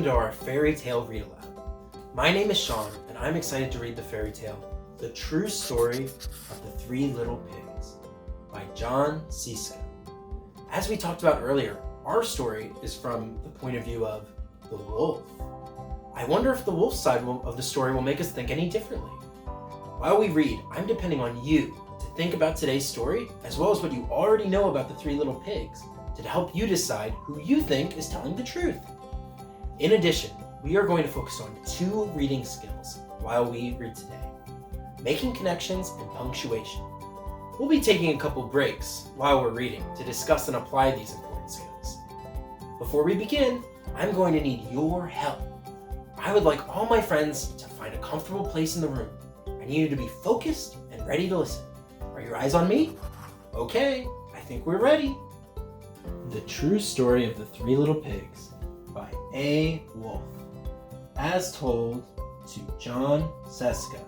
to our fairy tale read aloud. My name is Sean, and I'm excited to read the fairy tale, The True Story of the Three Little Pigs by John Ciska. As we talked about earlier, our story is from the point of view of the wolf. I wonder if the wolf side of the story will make us think any differently. While we read, I'm depending on you to think about today's story, as well as what you already know about the Three Little Pigs, to help you decide who you think is telling the truth. In addition, we are going to focus on 2 reading skills while we read today: making connections and punctuation. We'll be taking a couple breaks while we're reading to discuss and apply these important skills. Before we begin, I'm going to need your help. I would like all my friends to find a comfortable place in the room. I need you to be focused and ready to listen. Are your eyes on me? Okay, I think we're ready. The True Story of the Three Little Pigs by A. Wolf, as told to John Ciska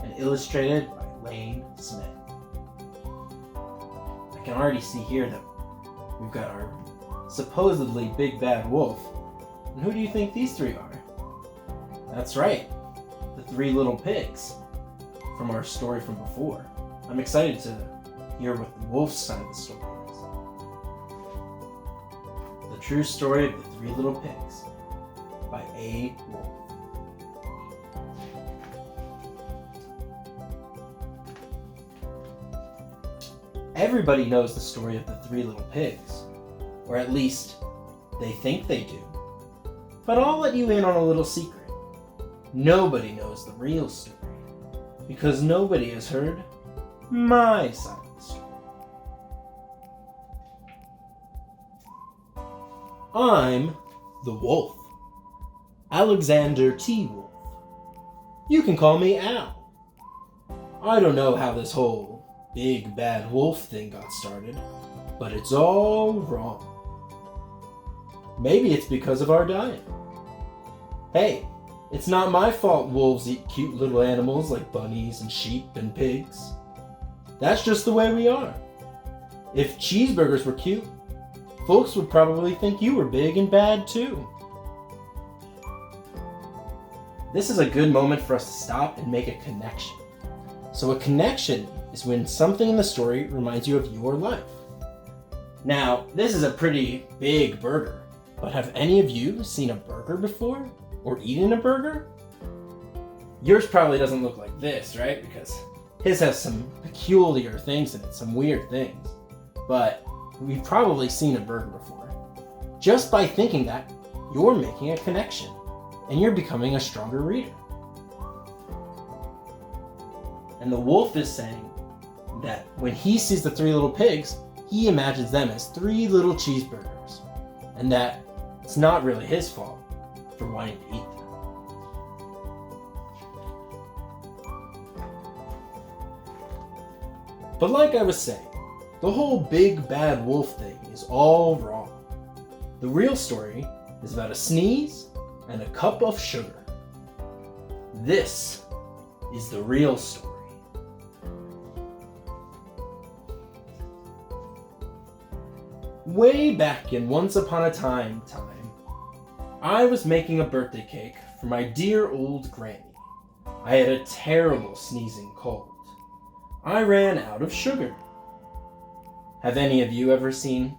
and illustrated by Lane Smith. I can already see here that we've got our supposedly big bad wolf. And who do you think these 3 are? That's right, the 3 little pigs from our story from before. I'm excited to hear what the wolf's side of the story is. The True Story of the Three Little Pigs by A. Wolf. Everybody knows the story of the 3 little pigs, or at least they think they do. But I'll let you in on a little secret. Nobody knows the real story, because nobody has heard my side of the story. I'm the wolf, Alexander T. Wolf. You can call me Al. I don't know how this whole big bad wolf thing got started, but it's all wrong. Maybe it's because of our diet. Hey, it's not my fault wolves eat cute little animals like bunnies and sheep and pigs. That's just the way we are. If cheeseburgers were cute, folks would probably think you were big and bad too. This is a good moment for us to stop and make a connection. So a connection is when something in the story reminds you of your life. Now, this is a pretty big burger, but have any of you seen a burger before? Or eaten a burger? Yours probably doesn't look like this, right? Because his has some peculiar things in it, some weird things. But we've probably seen a burger before. Just by thinking that, you're making a connection, and you're becoming a stronger reader. And the wolf is saying that when he sees the 3 little pigs, he imagines them as 3 little cheeseburgers, and that it's not really his fault for wanting to eat them. But like I was saying, the whole big bad wolf thing is all wrong. The real story is about a sneeze and a cup of sugar. This is the real story. Way back in Once Upon a Time, I was making a birthday cake for my dear old granny. I had a terrible sneezing cold. I ran out of sugar. Have any of you ever seen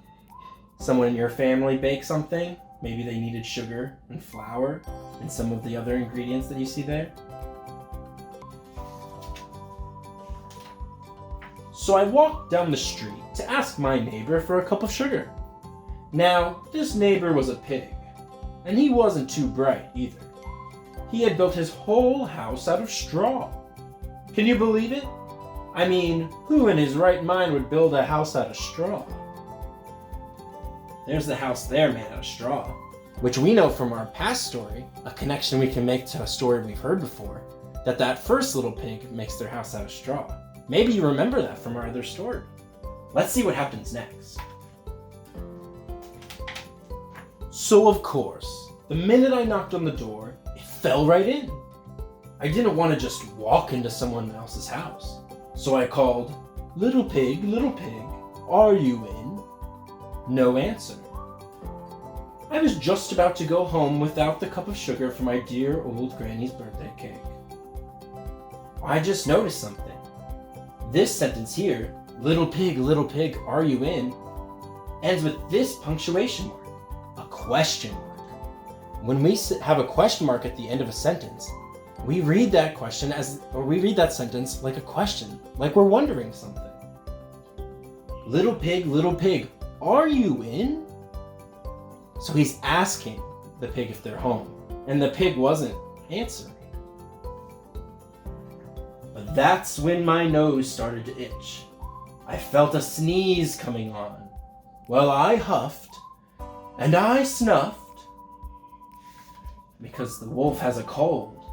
someone in your family bake something? Maybe they needed sugar and flour and some of the other ingredients that you see there. So I walked down the street to ask my neighbor for a cup of sugar. Now, this neighbor was a pig, and he wasn't too bright either. He had built his whole house out of straw. Can you believe it? I mean, who in his right mind would build a house out of straw? There's the house there made out of straw, which we know from our past story, a connection we can make to a story we've heard before, that first little pig makes their house out of straw. Maybe you remember that from our other story. Let's see what happens next. So of course, the minute I knocked on the door, it fell right in. I didn't want to just walk into someone else's house. So I called, little pig, are you in?" No answer. I was just about to go home without the cup of sugar for my dear old granny's birthday cake. I just noticed something. This sentence here, little pig, are you in?" ends with this punctuation mark, a question mark. When we have a question mark at the end of a sentence, we read that sentence like a question, like we're wondering something. Little pig, are you in? So he's asking the pig if they're home, and the pig wasn't answering. But that's when my nose started to itch. I felt a sneeze coming on. Well, I huffed, and I snuffed, because the wolf has a cold.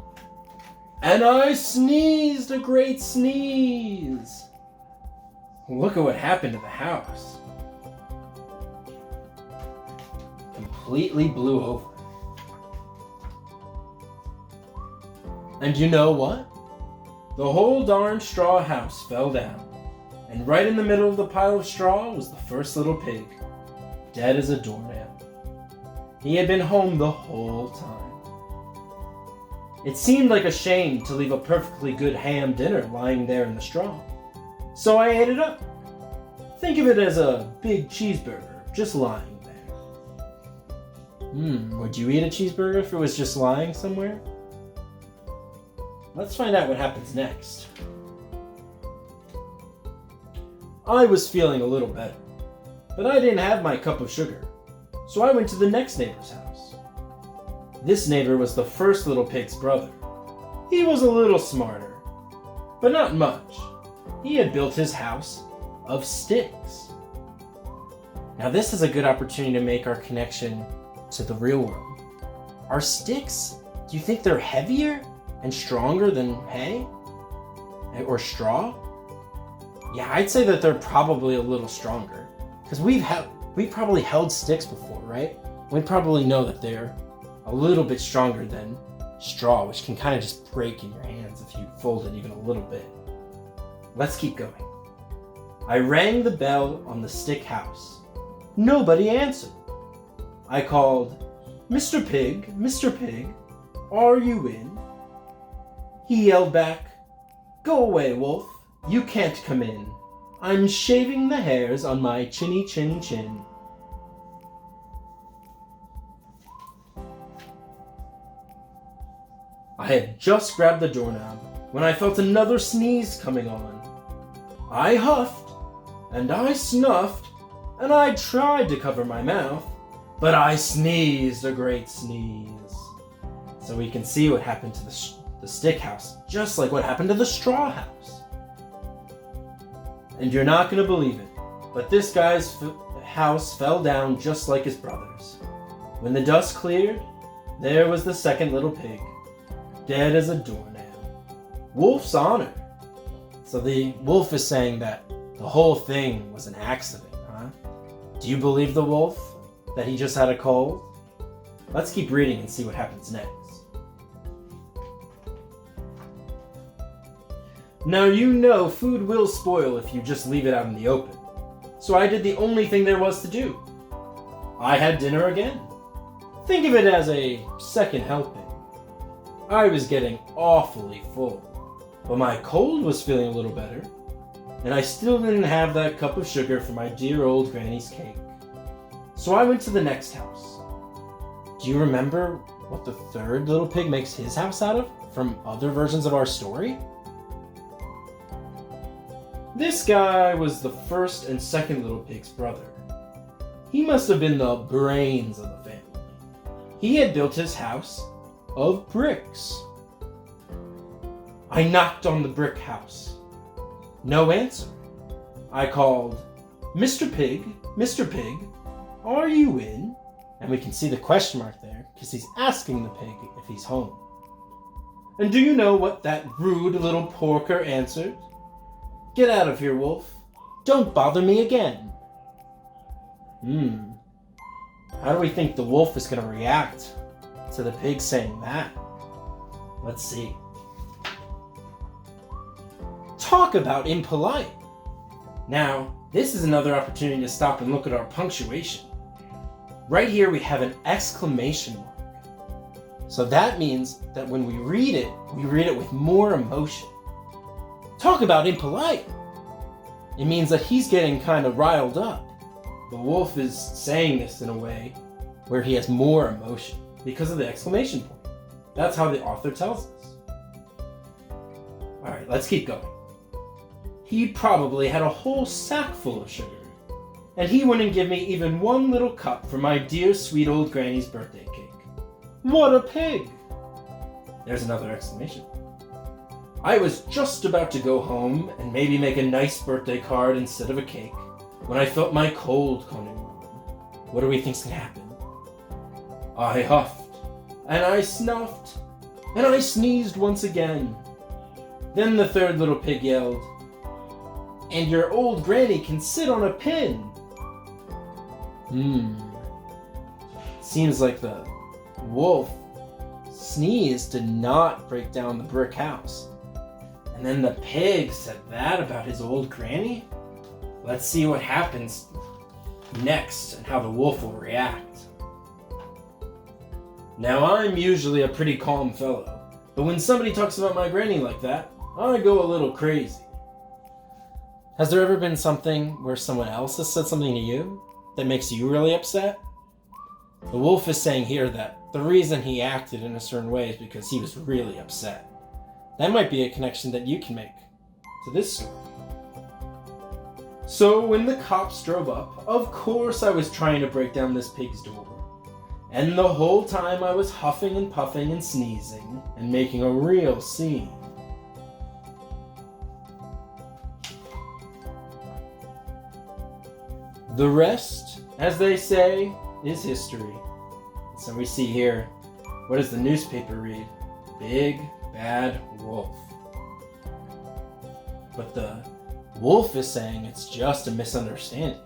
And I sneezed a great sneeze. Look at what happened to the house. Completely blew over. And you know what? The whole darn straw house fell down. And right in the middle of the pile of straw was the first little pig, dead as a doornail. He had been home the whole time. It seemed like a shame to leave a perfectly good ham dinner lying there in the straw. So I ate it up. Think of it as a big cheeseburger just lying there. Would you eat a cheeseburger if it was just lying somewhere? Let's find out what happens next. I was feeling a little better, but I didn't have my cup of sugar, so I went to the next neighbor's house. This neighbor was the first little pig's brother. He was a little smarter, but not much. He had built his house of sticks. Now this is a good opportunity to make our connection to the real world. Are sticks, do you think they're heavier and stronger than hay? Or straw? Yeah, I'd say that they're probably a little stronger. Because we've probably held sticks before, right? We probably know that they're a little bit stronger than straw, which can kind of just break in your hands if you fold it even a little bit. Let's keep going. I rang the bell on the stick house. Nobody answered. I called, Mr. Pig, are you in?" He yelled back, "Go away, wolf. You can't come in. I'm shaving the hairs on my chinny chin chin." I had just grabbed the doorknob when I felt another sneeze coming on. I huffed, and I snuffed, and I tried to cover my mouth, but I sneezed a great sneeze. So we can see what happened to the stick house, just like what happened to the straw house. And you're not going to believe it, but this guy's house fell down just like his brother's. When the dust cleared, there was the second little pig, dead as a doornail. Wolf's honor. So the wolf is saying that the whole thing was an accident, huh? Do you believe the wolf? That he just had a cold? Let's keep reading and see what happens next. Now you know food will spoil if you just leave it out in the open. So I did the only thing there was to do. I had dinner again. Think of it as a second helping. I was getting awfully full, but my cold was feeling a little better, and I still didn't have that cup of sugar for my dear old granny's cake. So I went to the next house. Do you remember what the third little pig makes his house out of from other versions of our story? This guy was the first and second little pig's brother. He must have been the brains of the family. He had built his house of bricks. I knocked on the brick house. No answer. I called, Mr. Pig, are you in?" And we can see the question mark there because he's asking the pig if he's home. And do you know what that rude little porker answered? "Get out of here, wolf. Don't bother me again." How do we think the wolf is going to react to the pig saying that? Let's see. Talk about impolite. Now, this is another opportunity to stop and look at our punctuation. Right here we have an exclamation mark. So that means that when we read it with more emotion. Talk about impolite! It means that he's getting kind of riled up. The wolf is saying this in a way where he has more emotion because of the exclamation point. That's how the author tells us. Alright, let's keep going. He probably had a whole sack full of sugar, and he wouldn't give me even one little cup for my dear sweet old granny's birthday cake. What a pig! There's another exclamation. I was just about to go home and maybe make a nice birthday card instead of a cake when I felt my cold coming on. What do we think's gonna happen? I huffed, and I snuffed, and I sneezed once again. Then the third little pig yelled, "And your old granny can sit on a pin." Seems like the wolf sneezed did not break down the brick house. And then the pig said that about his old granny? Let's see what happens next and how the wolf will react. Now, I'm usually a pretty calm fellow, but when somebody talks about my granny like that, I go a little crazy. Has there ever been something where someone else has said something to you that makes you really upset? The wolf is saying here that the reason he acted in a certain way is because he was really upset. That might be a connection that you can make to this story. So when the cops drove up, of course I was trying to break down this pig's door. And the whole time I was huffing and puffing and sneezing and making a real scene. The rest, as they say, is history. So we see here, what does the newspaper read? Big Bad Wolf. But the wolf is saying it's just a misunderstanding.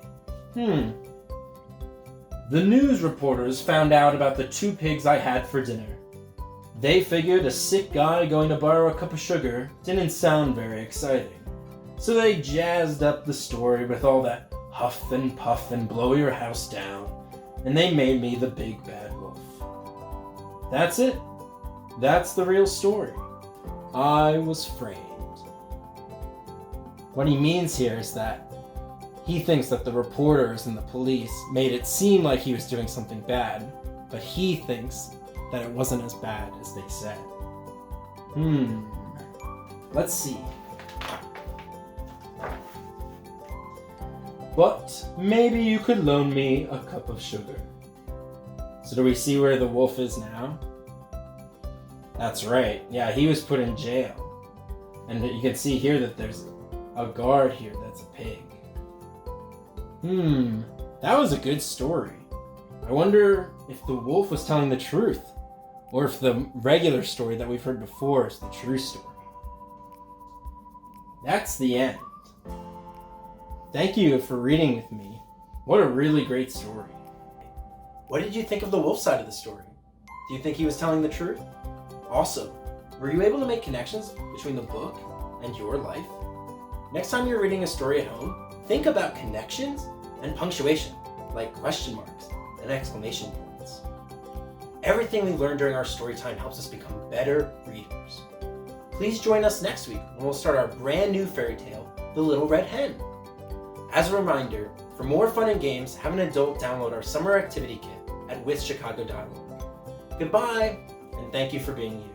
The news reporters found out about the 2 pigs I had for dinner. They figured a sick guy going to borrow a cup of sugar didn't sound very exciting. So they jazzed up the story with all that huff and puff and blow your house down, and they made me the big bad wolf. That's it. That's the real story. I was framed. What he means here is that he thinks that the reporters and the police made it seem like he was doing something bad, but he thinks that it wasn't as bad as they said. Let's see. But maybe you could loan me a cup of sugar. So do we see where the wolf is now? That's right. Yeah, he was put in jail. And you can see here that there's a guard here that's a pig. That was a good story. I wonder if the wolf was telling the truth, or if the regular story that we've heard before is the true story. That's the end. Thank you for reading with me. What a really great story. What did you think of the wolf side of the story? Do you think he was telling the truth? Also, were you able to make connections between the book and your life? Next time you're reading a story at home, think about connections and punctuation, like question marks and exclamation points. Everything we learned during our story time helps us become better readers. Please join us next week when we'll start our brand new fairy tale, The Little Red Hen. As a reminder, for more fun and games, have an adult download our summer activity kit at withchicago.org. Goodbye, and thank you for being you.